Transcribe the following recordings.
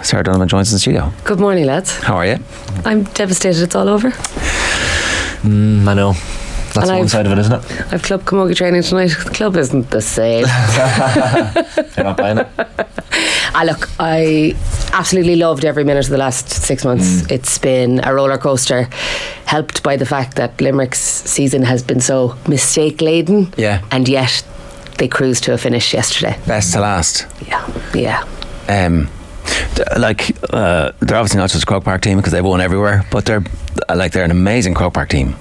Sarah Donovan joins us in the studio. Good morning, lads. How are you? I'm devastated it's all over. I know. That's one side of it, isn't it? I've club camogie training tonight. The club isn't the same. You're not buying it? Look, I absolutely loved every minute of the last 6 months. It's been a roller coaster, helped by the fact that Limerick's season has been so mistake laden. Yeah. And yet they cruised to a finish yesterday. Best to last. Yeah. They're obviously not just a Croke Park team because they've won everywhere, but they're an amazing Croke Park team.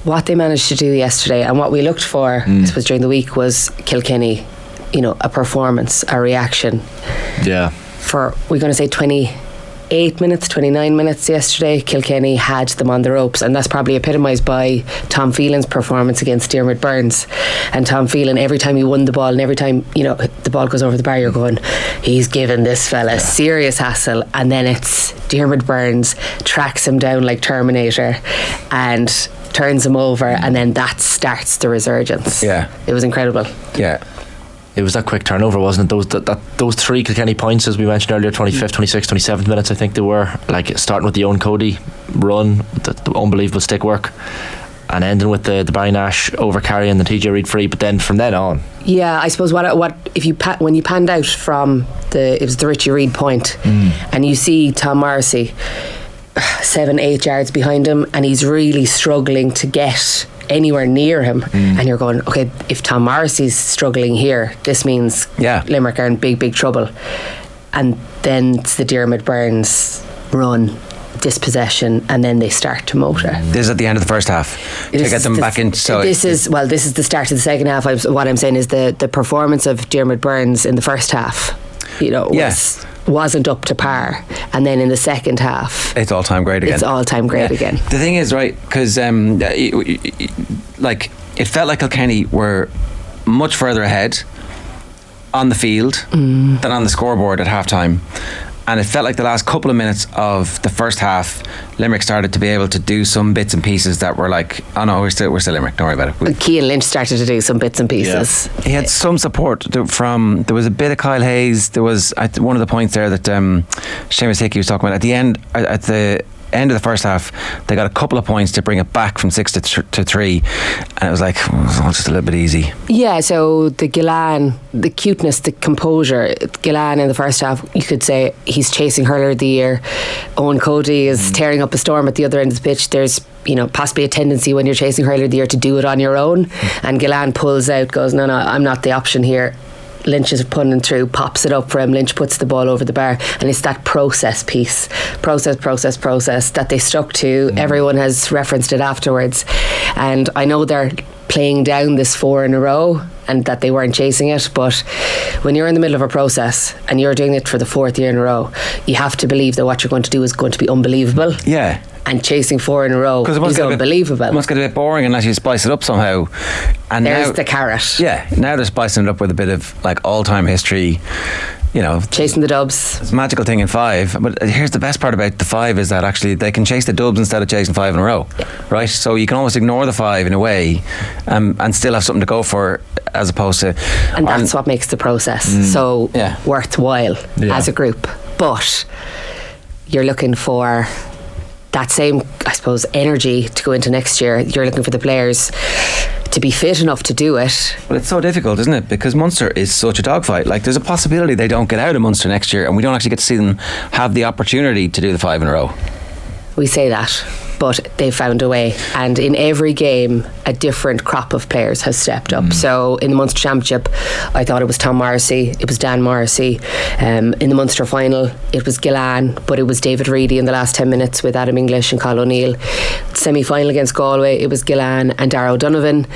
What they managed to do yesterday and what we looked for, I suppose, during the week was Kilkenny, a performance, a reaction. Yeah. For, we're going to say 28 minutes, 29 minutes yesterday, Kilkenny had them on the ropes, and that's probably epitomised by Tom Phelan's performance against Diarmuid Burns. And Tom Phelan, every time he won the ball and every time the ball goes over the bar, you're going, he's given this fella serious hassle. And then it's Diarmuid Burns tracks him down like Terminator and turns him over, and then that starts the resurgence. Yeah, it was incredible. Yeah. It was that quick turnover, wasn't it? Those three Kilkenny points, as we mentioned earlier, 25th, 26th, 27th minutes, I think they were, like starting with the Owen Cody run, the unbelievable stick work, and ending with the Barry Nash over carry and the TJ Reid free. But then from then on, yeah, I suppose what if you when you panned out from it was the Richie Reid point, and you see Tom Morrissey 7-8 yards behind him, and he's really struggling to get anywhere near him, and you're going, okay, if Tom Morrissey's struggling here, this means Limerick are in big trouble. And then it's the Diarmuid Burns run, dispossession, and then they start to motor. This is at the end of the first half to get them back in. So this is the start of the second half. What I'm saying is the performance of Diarmuid Burns in the first half, wasn't up to par, and then in the second half it's all-time great again. The thing is, right, because it felt like Kilkenny were much further ahead on the field than on the scoreboard at half-time, and it felt like the last couple of minutes of the first half Limerick started to be able to do some bits and pieces that were like, oh no, we're still Limerick, don't worry about it. Cian Lynch started to do some bits and pieces. He had some support from, there was a bit of Kyle Hayes. There was one of the points there that Seamus Hickey was talking about at the end of the first half, they got a couple of points to bring it back from 6 to 3, and it was like, it was all just a little bit easy. Yeah, so the Gillan, the cuteness, the composure, Gillan in the first half, you could say he's chasing hurler of the year. Owen Cody is tearing up a storm at the other end of the pitch. There's possibly a tendency when you're chasing hurler of the year to do it on your own, and Gillan pulls out, goes, no, I'm not the option here. Lynch is punting through, pops it up for him, Lynch puts the ball over the bar, and it's that process piece, process that they stuck to. Everyone has referenced it afterwards, and I know they're playing down this 4 in a row and that they weren't chasing it, but when you're in the middle of a process and you're doing it for the 4th year in a row, you have to believe that what you're going to do is going to be unbelievable. Yeah. And chasing 4 in a row is unbelievable. It must get a bit boring unless you spice it up somehow. And there's the carrot. Yeah, now they're spicing it up with a bit of like all-time history, chasing the dubs. It's a magical thing in 5. But here's the best part about the 5 is that actually they can chase the dubs instead of chasing 5 in a row. Right? So you can almost ignore the 5 in a way, and still have something to go for, as opposed to... And that's what makes the process so worthwhile as a group. But you're looking for that same, I suppose, energy to go into next year. You're looking for the players to be fit enough to do it. But it's so difficult, isn't it? Because Munster is such a dogfight. Like, there's a possibility they don't get out of Munster next year, and we don't actually get to see them have the opportunity to do the 5 in a row. We say that, but they found a way, and in every game a different crop of players has stepped up. So in the Munster Championship, I thought it was Tom Morrissey, it was Dan Morrissey. In the Munster final, it was Gillan, but it was David Reedy in the last 10 minutes with Adam English and Colin O'Neill. Semi-final against Galway, it was Gillan and Darragh O'Donovan.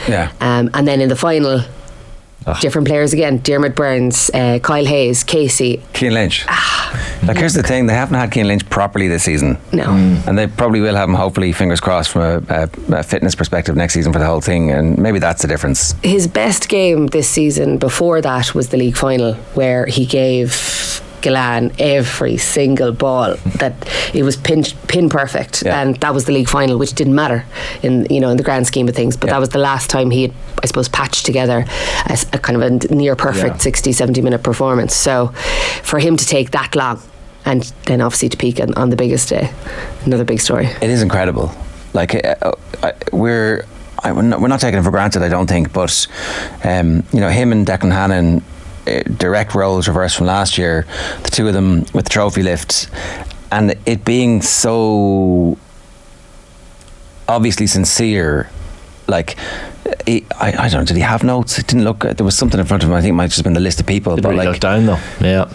And then in the final, different players again: Diarmuid Burns, Kyle Hayes, Casey, Cian Lynch. Here's the thing, they haven't had Cian Lynch properly this season. No. And they probably will have him, hopefully, fingers crossed, from a fitness perspective next season for the whole thing, and maybe that's the difference. His best game this season before that was the league final, where he gave Gillane every single ball, that it was pin perfect, and that was the league final, which didn't matter in the grand scheme of things, but that was the last time he had, I suppose, patched together a kind of a near perfect 60-70 minute performance. So for him to take that long and then obviously to peak on the biggest day, another big story. It is incredible. Like we're not taking it for granted, I don't think, but him and Declan Hannon, direct roles reversed from last year, the two of them with the trophy lifts, and it being so obviously sincere. Like, I don't know, did he have notes? It didn't look, there was something in front of him. I think it might have just been the list of people. Did he look down though? Yeah.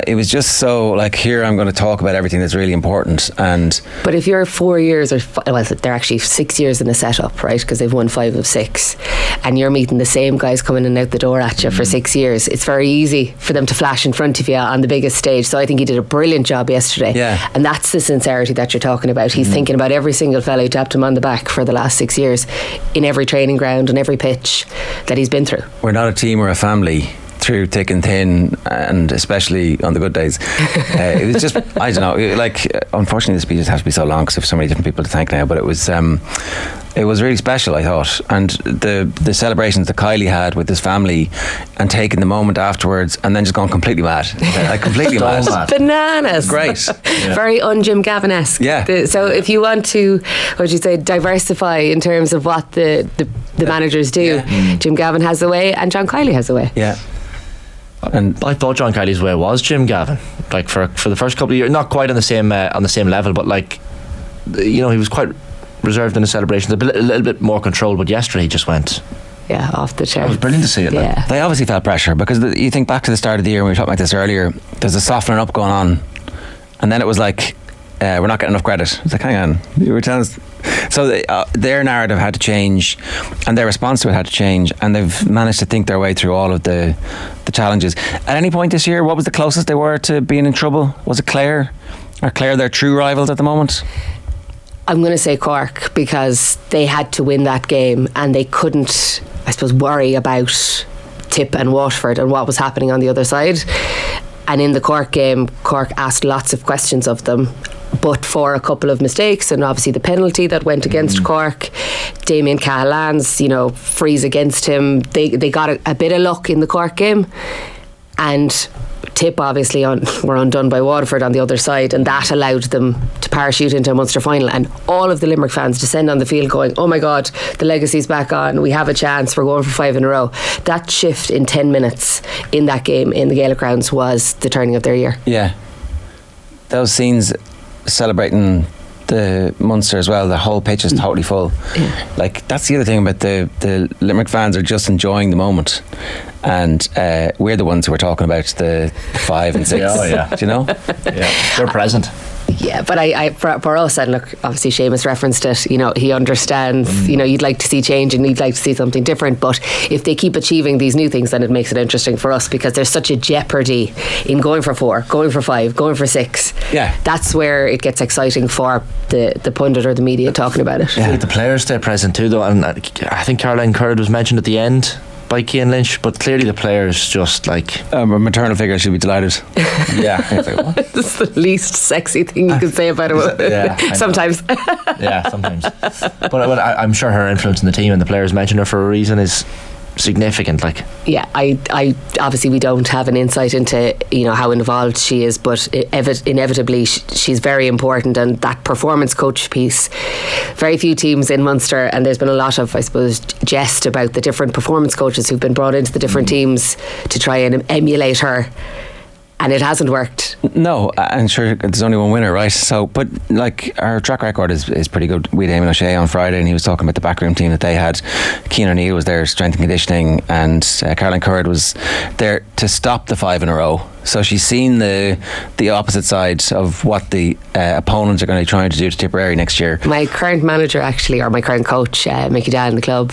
It was just so like, here I'm going to talk about everything that's really important. But if you're 4 years they're actually 6 years in a setup, right? Because they've won 5 of 6, and you're meeting the same guys coming in and out the door at you for 6 years. It's very easy for them to flash in front of you on the biggest stage. So I think he did a brilliant job yesterday. Yeah. And that's the sincerity that you're talking about. He's thinking about every single fellow who tapped him on the back for the last 6 years in every training ground and every pitch that he's been through. We're not a team, we're a family, through thick and thin, and especially on the good days. It was just, I don't know, like, unfortunately the speeches have to be so long because there's so many different people to thank now, but it was really special, I thought. And the celebrations that Kylie had with his family, and taking the moment afterwards and then just going completely mad. Like, completely mad. Bananas. Great. Yeah. Very un-Jim Gavin-esque. Yeah. So if you want to, what would you say, diversify in terms of what the managers do, Jim Gavin has the way and John Kiley has the way. Yeah. And I thought John Kiley's way was Jim Gavin, like for the first couple of years, not quite on the same level, but like, he was quite reserved in the celebrations, a little bit more controlled. But yesterday he just went off the chair. It was brilliant to see it. Yeah. They obviously felt pressure, because you think back to the start of the year, when we were talking about this earlier, there's a softening up going on, and then it was like, we're not getting enough credit. It's like, hang on, you were telling us. So their narrative had to change, and their response to it had to change, and they've managed to think their way through all of the challenges. At any point this year, what was the closest they were to being in trouble? Was it Clare? Are Clare their true rivals at the moment? I'm going to say Cork, because they had to win that game and they couldn't, I suppose, worry about Tip and Waterford and what was happening on the other side. And in the Cork game, Cork asked lots of questions of them, but for a couple of mistakes, and obviously the penalty that went against Cork, Damien Cahallan's freeze against him, they got a bit of luck in the Cork game, and Tip obviously were undone by Waterford on the other side, and that allowed them to parachute into a Munster final, and all of the Limerick fans descend on the field going, oh my God, the legacy's back on, we have a chance, we're going for 5 in a row. That shift in 10 minutes in that game in the Gaelic grounds was the turning of their year. Yeah, those scenes celebrating the Munster as well, the whole pitch is totally full. Yeah. Like, that's the other thing about the Limerick fans, are just enjoying the moment, and we're the ones who are talking about the 5 and 6. Oh yeah. Do you know? Yeah, they're present. Yeah, but I for us, and look, obviously Seamus referenced it, he understands, you'd like to see change and you'd like to see something different, but if they keep achieving these new things, then it makes it interesting for us, because there's such a jeopardy in going for 4, going for 5, going for 6. Yeah. That's where it gets exciting for the pundit or the media talking about it. Yeah. The players stay present too though, and I think Caroline Curd was mentioned at the end by Cian Lynch, but clearly the players just like a maternal figure should be delighted. Yeah. It's the least sexy thing you can say about it. Yeah, sometimes. Yeah, sometimes. But I'm sure her influence in the team and the players mentioned her for a reason is significant. Like, yeah, I obviously we don't have an insight into how involved she is, but inevitably she's very important, and that performance coach piece, very few teams in Munster, and there's been a lot of, I suppose, jest about the different performance coaches who've been brought into the different teams to try and emulate her, and it hasn't worked. No, and sure, there's only one winner, right? So, but like, our track record is pretty good. We had Eamon O'Shea on Friday, and he was talking about the backroom team that they had. Cian O'Neill was there, strength and conditioning, and Caroline Curd was there to stop the 5 in a row. So she's seen the opposite side of what the opponents are going to be trying to do to Tipperary next year. My current manager, actually, or my current coach, Mickey Dahl in the club,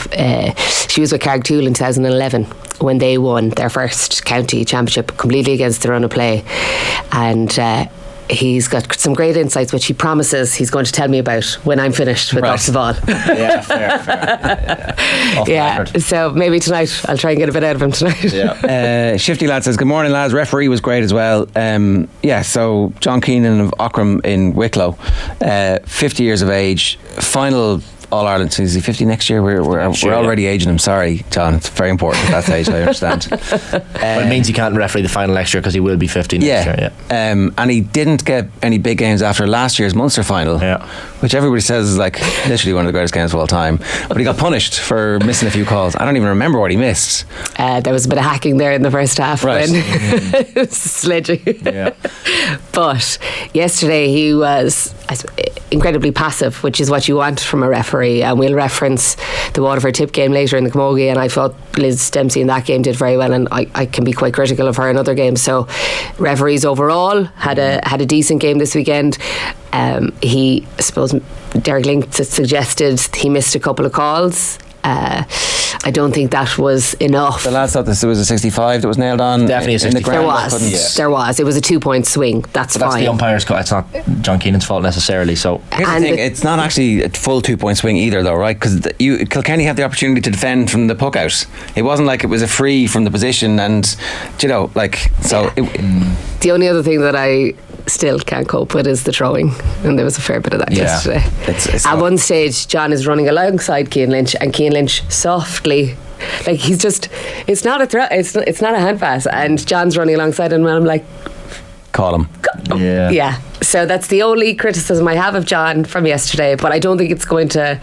she was with Carricktool in 2011 when they won their first county championship completely against their own play, and he's got some great insights, which he promises he's going to tell me about when I'm finished with lots of all. Yeah, fair. Yeah, so maybe tonight I'll try and get a bit out of him tonight. Yeah. Shifty Lad says, good morning lads, referee was great as well. So John Keenan of Ockram in Wicklow, 50 years of age, final All-Ireland. So is he 50 next year? We're already aging him. Sorry, John. It's very important at that stage. I understand. But it means he can't referee the final next year because he will be 50 next year. Yeah. And he didn't get any big games after last year's Munster final, which everybody says is like literally one of the greatest games of all time. But he got punished for missing a few calls. I don't even remember what he missed. There was a bit of hacking there in the first half. Right. When it was slidgy. Yeah. But yesterday he was incredibly passive, which is what you want from a referee. And we'll reference the Waterford Tip game later in the Camogie, and I thought Liz Dempsey in that game did very well, and I can be quite critical of her in other games. So referees overall had a decent game this weekend. I suppose Derek Link suggested he missed a couple of calls. I don't think that was enough. The lads thought there was a 65 that was nailed on. Definitely a 65. There was. It was a 2-point swing. That's fine. That's the umpire's call. It's not John Keenan's fault necessarily. So here's the thing, it's not actually a full 2-point swing either, though, right? Because Kilkenny had the opportunity to defend from the puck out. It wasn't like it was a free from the position, and the only other thing that I still can't cope with is the throwing, and there was a fair bit of that yesterday. At one stage John is running alongside Cian Lynch, and Cian Lynch softly, like he's just, it's not a throw, it's not a hand pass, and John's running alongside him, and I'm like, call him. Yeah. So that's the only criticism I have of John from yesterday, but I don't think it's going to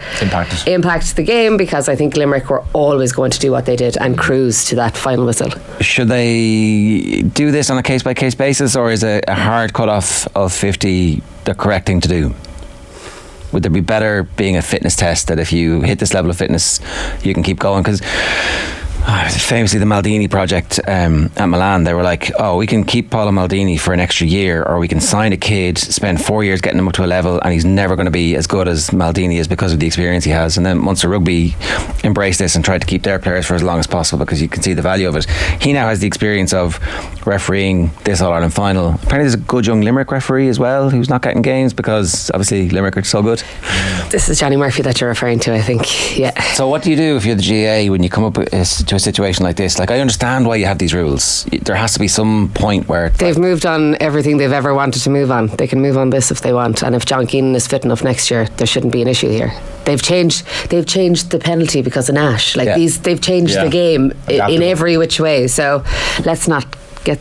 impact the game, because I think Limerick were always going to do what they did and cruise to that final whistle. Should they do this on a case by case basis, or is a hard cut off of 50 the correct thing to do? Would there be better being a fitness test, that if you hit this level of fitness you can keep going? Because famously the Maldini project at Milan, they were like, we can keep Paolo Maldini for an extra year, or we can sign a kid, spend 4 years getting him up to a level, and he's never going to be as good as Maldini is because of the experience he has. And then Munster Rugby embraced this and tried to keep their players for as long as possible because you can see the value of it. He now has the experience of refereeing this All-Ireland final. Apparently there's a good young Limerick referee as well who's not getting games because obviously Limerick are so good. This is Johnny Murphy that you're referring to, I think. Yeah. So what do you do if you're the GA when you come up to a situation like this? Like, I understand why you have these rules. There has to be some point where they've moved on everything they've ever wanted to move on. They can move on this if they want, and if John Keenan is fit enough next year, there shouldn't be an issue here. They've changed the penalty because of Nash. They've changed the game in every which way. So let's not get,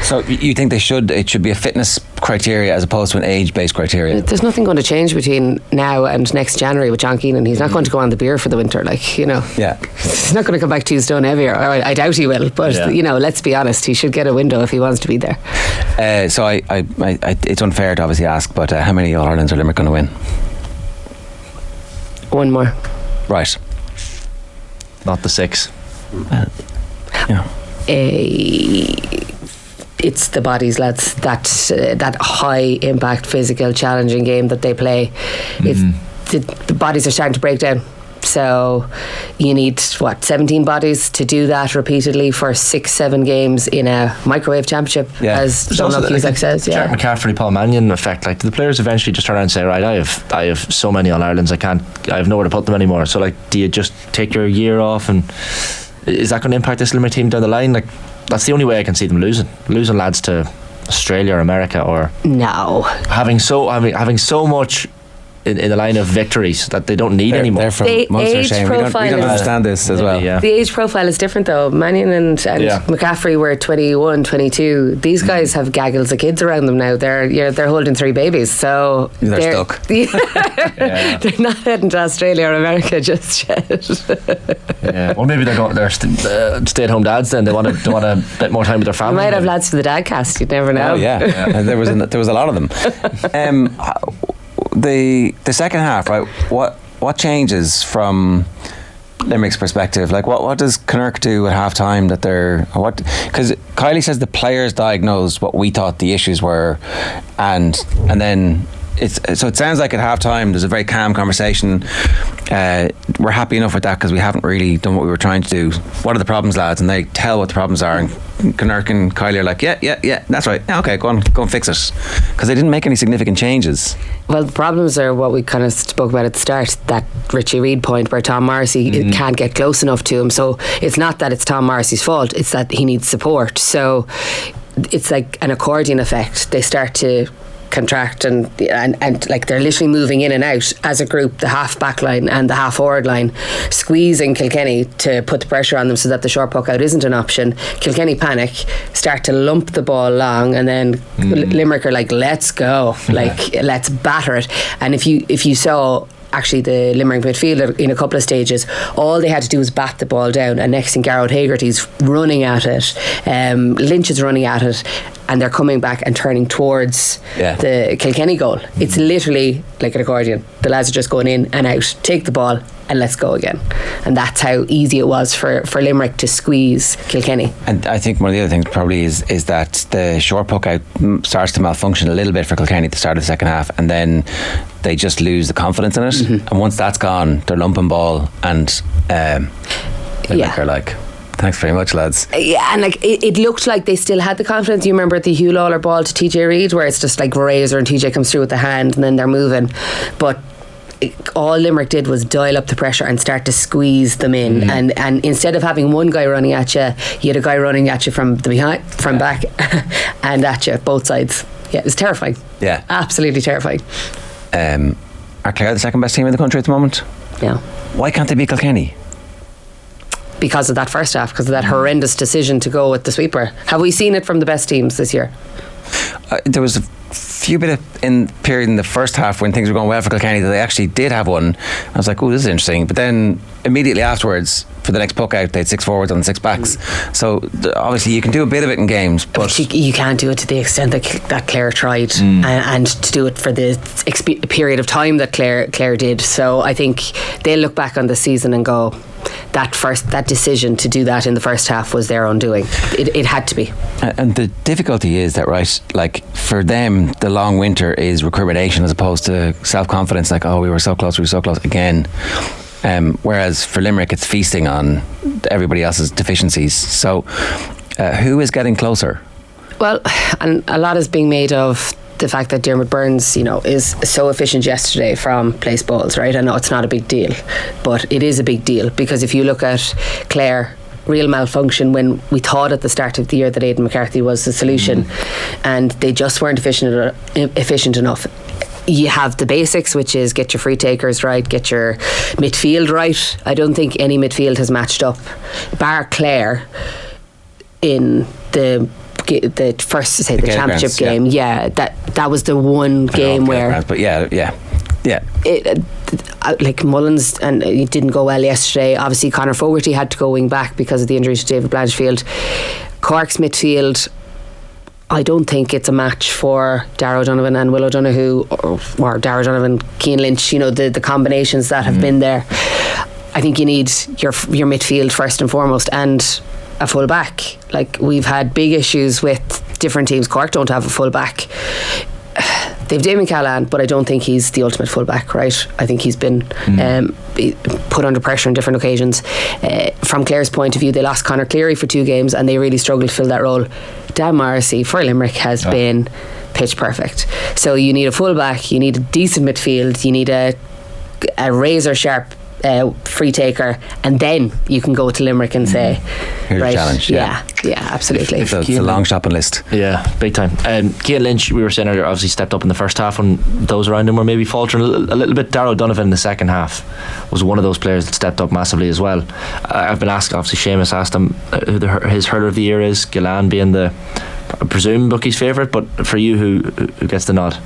So you think it should be a fitness criteria as opposed to an age-based criteria? There's nothing going to change between now and next January with John Keenan. He's not going to go on the beer for the winter, Yeah. He's not going to come back 2 stone heavier. Or I doubt he will, but let's be honest, he should get a window if he wants to be there. So I it's unfair to obviously ask, but how many All-Irelands are Limerick going to win? One more. Right. Not the 6. It's the bodies, lads. That high impact, physical, challenging game that they play. The bodies are starting to break down. So you need 17 bodies to do that repeatedly for 6-7 games in a microwave championship, as Donald Cusack says. Jack McCaffrey, Paul Mannion effect. Like, the players eventually just turn around and say, right, I have so many All-Irelands, I have nowhere to put them anymore. So do you just take your year off, and is that going to impact this Limerick team down the line? That's the only way I can see them losing lads to Australia or America, or having so much in the line of victories that they don't need anymore. They're from Munster shame. We don't understand this as well. The age profile is different though. Mannion and McCaffrey were 21, 22. These guys have gaggles of kids around them now. They're holding 3 babies, so they're stuck. They're not heading to Australia or America just yet. Well, maybe they're stay-at-home dads. Then they want a bit more time with their family. They might have lads for the dad cast. You'd never know. And there was a lot of them. The second half, right? What changes from Limerick's perspective? Like, what does Connacht do at half time that because Kylie says the players diagnosed what we thought the issues were, and then so it sounds like at half time there's a very calm conversation. We're happy enough with that because we haven't really done what we were trying to do. What are the problems, lads? And they tell what the problems are, and Connacht and Kylie are like, yeah, that's right. Yeah, okay, go and fix it, because they didn't make any significant changes. Well, the problems are what we kind of spoke about at the start, that Richie Reid point where Tom Morrissey can't get close enough to him. So it's not that it's Tom Morrissey's fault, it's that he needs support. So it's like an accordion effect. They start to contract and like they're literally moving in and out as a group, the half back line and the half forward line, squeezing Kilkenny to put the pressure on them so that the short puck out isn't an option. Kilkenny panic, start to lump the ball long, and then Limerick are like, let's go, like let's batter it. And if you saw actually the Limerick midfielder in a couple of stages, all they had to do was bat the ball down, and next thing Garrod Hagerty's running at it, Lynch is running at it, and they're coming back and turning towards the Kilkenny goal. It's literally like an accordion. The lads are just going in and out, take the ball and let's go again. And that's how easy it was for Limerick to squeeze Kilkenny. And I think one of the other things probably is that the short puck out starts to malfunction a little bit for Kilkenny at the start of the second half, and then they just lose the confidence in it. And once that's gone, they're lumping ball, and Limerick are like, thanks very much, lads. Yeah, and like it looked like they still had the confidence. You remember the Hugh Lawler ball to TJ Reid, where it's just like Razor and TJ comes through with the hand and then they're moving. But all Limerick did was dial up the pressure and start to squeeze them in. And instead of having one guy running at you, you had a guy running at you from the behind, from back, and at you, both sides. Yeah, it was terrifying. Yeah, absolutely terrifying. Are Clare the second best team in the country at the moment? Yeah. Why can't they beat Kilkenny? Because of that first half, because of that horrendous decision to go with the sweeper. Have we seen it from the best teams this year? There was a few bit of period in the first half when things were going well for Kilkenny that they actually did have one. I was like, oh, this is interesting. But then immediately afterwards, for the next puck out, they had 6 forwards and 6 backs. So obviously you can do a bit of it in games, but you can't do it to the extent that Clare tried, and to do it for the period of time that Clare did. So I think they'll look back on the season and go, that decision to do that in the first half was their undoing. It had to be. And the difficulty is that, right, like for them the long winter is recrimination as opposed to self-confidence, like, oh, we were so close again. Whereas for Limerick it's feasting on everybody else's deficiencies. So who is getting closer? Well, and a lot is being made of the fact that Dermot Burns, is so efficient yesterday from place balls, right? I know it's not a big deal, but it is a big deal, because if you look at Clare, real malfunction when we thought at the start of the year that Aidan McCarthy was the solution, and they just weren't efficient enough. You have the basics, which is get your free takers right, get your midfield right. I don't think any midfield has matched up, bar Clare in the first, say, the championship game. Yeah, that was the one game where. But yeah. Like Mullins, and it didn't go well yesterday. Obviously, Conor Fogarty had to go wing back because of the injury to David Blanchfield. Cork's midfield, I don't think it's a match for Darragh O'Donovan and Will O'Donoghue, or Darragh O'Donovan, Cian Lynch. The combinations that have been there. I think you need your midfield first and foremost, and a full back. Like, we've had big issues with different teams. Cork don't have a full back. They've Damien Callahan, but I don't think he's the ultimate full back, right? I think he's been put under pressure on different occasions. From Clare's point of view, they lost Conor Cleary for 2 games and they really struggled to fill that role. Dan Morrissey for Limerick has been pitch perfect. So you need a full back, you need a decent midfield, you need a razor sharp free taker, and then you can go to Limerick and say, here's right, a challenge. Yeah, absolutely. So it's a long shopping list. Yeah, big time. Cian Lynch, we were saying earlier, obviously stepped up in the first half when those around him were maybe faltering a little bit. Darragh O'Donovan in the second half was one of those players that stepped up massively as well. I've been asked, obviously Seamus asked him who his hurler of the year is, Gillan being I presume Bookie's favourite, but for you, who gets the nod?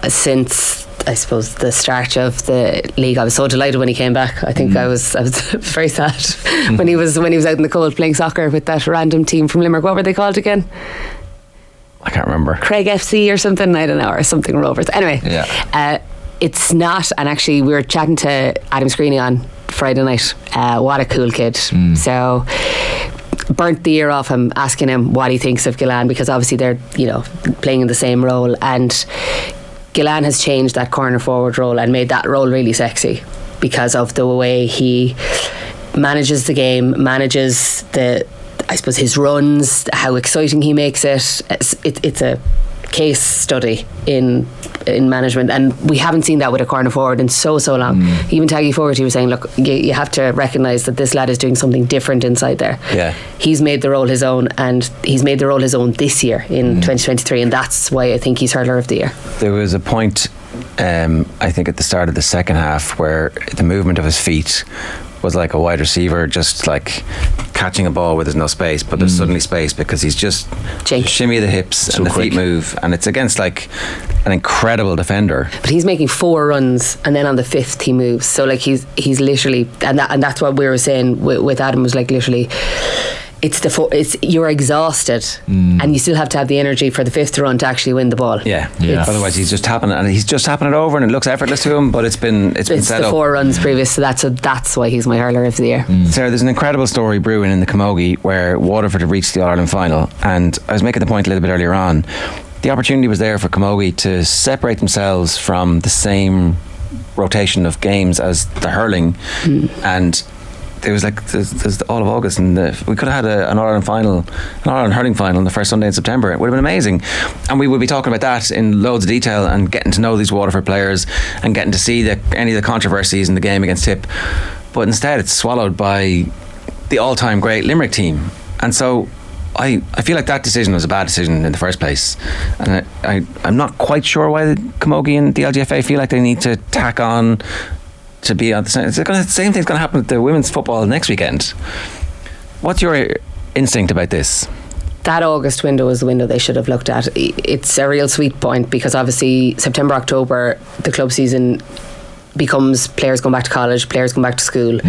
Since I suppose the start of the league, I was so delighted when he came back. I think I was very sad when he was out in the cold playing soccer with that random team from Limerick. What were they called again? I can't remember. Craig FC or something, I don't know, or something Rovers. Anyway, it's not. And actually we were chatting to Adam Screeney on Friday night. What a cool kid. So burnt the ear off him, asking him what he thinks of Gillan, because obviously they're playing in the same role, and Gillan has changed that corner forward role and made that role really sexy because of the way he manages the game, manages I suppose his runs, how exciting he makes it. It's a case study in management, and we haven't seen that with a corner forward in so long. Even Taggy Forward, he was saying, look, you have to recognise that this lad is doing something different inside there. He's made the role his own, and he's made the role his own this year in 2023, and that's why I think he's hurler of the year. There was a point I think at the start of the second half where the movement of his feet was like a wide receiver just like catching a ball where there's no space, but there's suddenly space because he's just shimmy the hips and the feet move, and it's against like an incredible defender. But he's making 4 runs and then on the 5th he moves, so like he's literally, and that's what we were saying with Adam, was like literally it's you're exhausted and you still have to have the energy for the 5th run to actually win the ball. Otherwise he's just tapping it, and he's just tapping it over and it looks effortless to him, but it's been set the up. 4 runs previous, so that's why he's my hurler of the year. Sarah, there's an incredible story brewing in the Camogie where Waterford have reached the All-Ireland final, and I was making the point a little bit earlier on, the opportunity was there for Camogie to separate themselves from the same rotation of games as the hurling, and it was like there's all of August, and we could have had an All-Ireland final, an All-Ireland hurling final on the first Sunday in September. It would have been amazing, and we would be talking about that in loads of detail and getting to know these Waterford players and getting to see any of the controversies in the game against Tip. But instead it's swallowed by the all-time great Limerick team, and so I feel like that decision was a bad decision in the first place, and I'm not quite sure why the Camogie and the LGFA feel like they need to tack on to be on the same. The same thing's going to happen with the women's football next weekend. What's your instinct about this? That August window is the window they should have looked at. It's a real sweet point because obviously September, October, the club season becomes players going back to college, players going back to school.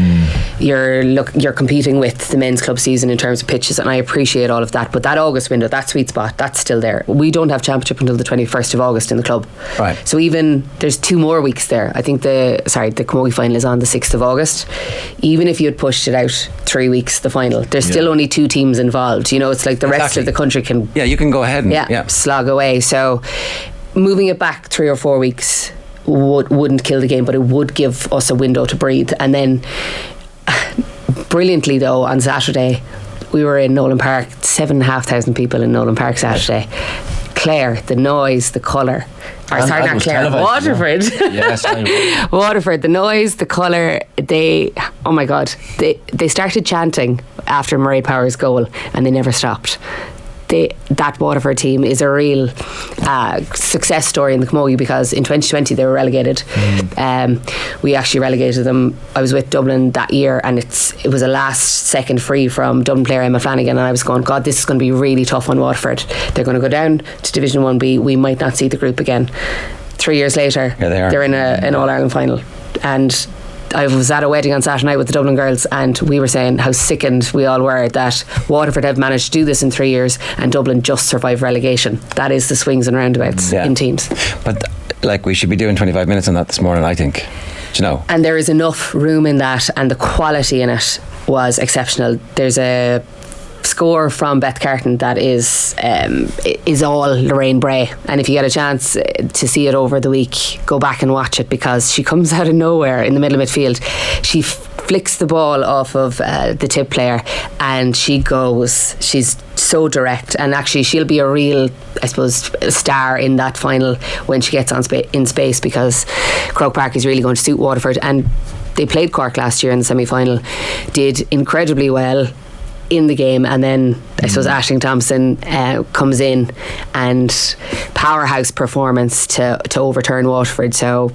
You're competing with the men's club season in terms of pitches, and I appreciate all of that, but that August window, that sweet spot, that's still there. We don't have championship until the 21st of August in the club, right? So even there's 2 more weeks there. I think the Camogie final is on the 6th of August. Even if you had pushed it out 3 weeks, the final, there's still only 2 teams involved. You know, it's like the rest of the country can you can go ahead and slog away. So moving it back 3 or 4 weeks wouldn't kill the game, but it would give us a window to breathe. And then brilliantly though, on Saturday we were in Nolan Park, 7,500 people in Nolan Park Saturday. Clare, the noise, the colour, not Clare, Waterford. Waterford, the noise, the colour, they started chanting after Mairead Power's goal and they never stopped. That Waterford team is a real success story in the Camogie, because in 2020 they were relegated. We actually relegated them. I was with Dublin that year, and it was a last second free from Dublin player Emma Flanagan, and I was going, God, this is going to be really tough on Waterford. They're going to go down to Division 1B. We might not see the group again. 3 years later, they're in an All-Ireland final, and I was at a wedding on Saturday night with the Dublin girls, and we were saying how sickened we all were that Waterford have managed to do this in 3 years and Dublin just survived relegation. That is the swings and roundabouts in teams. But we should be doing 25 minutes on that this morning, I think. Do you know? And there is enough room in that, and the quality in it was exceptional. There's a score from Beth Carton that is all Lorraine Bray, and if you get a chance to see it over the week, go back and watch it, because she comes out of nowhere in the middle of midfield. She flicks the ball off of the Tip player and she's so direct, and actually she'll be a real, I suppose, star in that final when she gets in space, because Croke Park is really going to suit Waterford, and they played Cork last year in the semi-final, did incredibly well in the game, and then I suppose Aisling Thompson comes in and powerhouse performance to overturn Waterford. So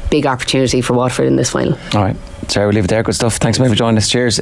big opportunity for Waterford in this final. Alright, Sarah, we'll leave it there. Good stuff. Thanks so much for joining us. Cheers.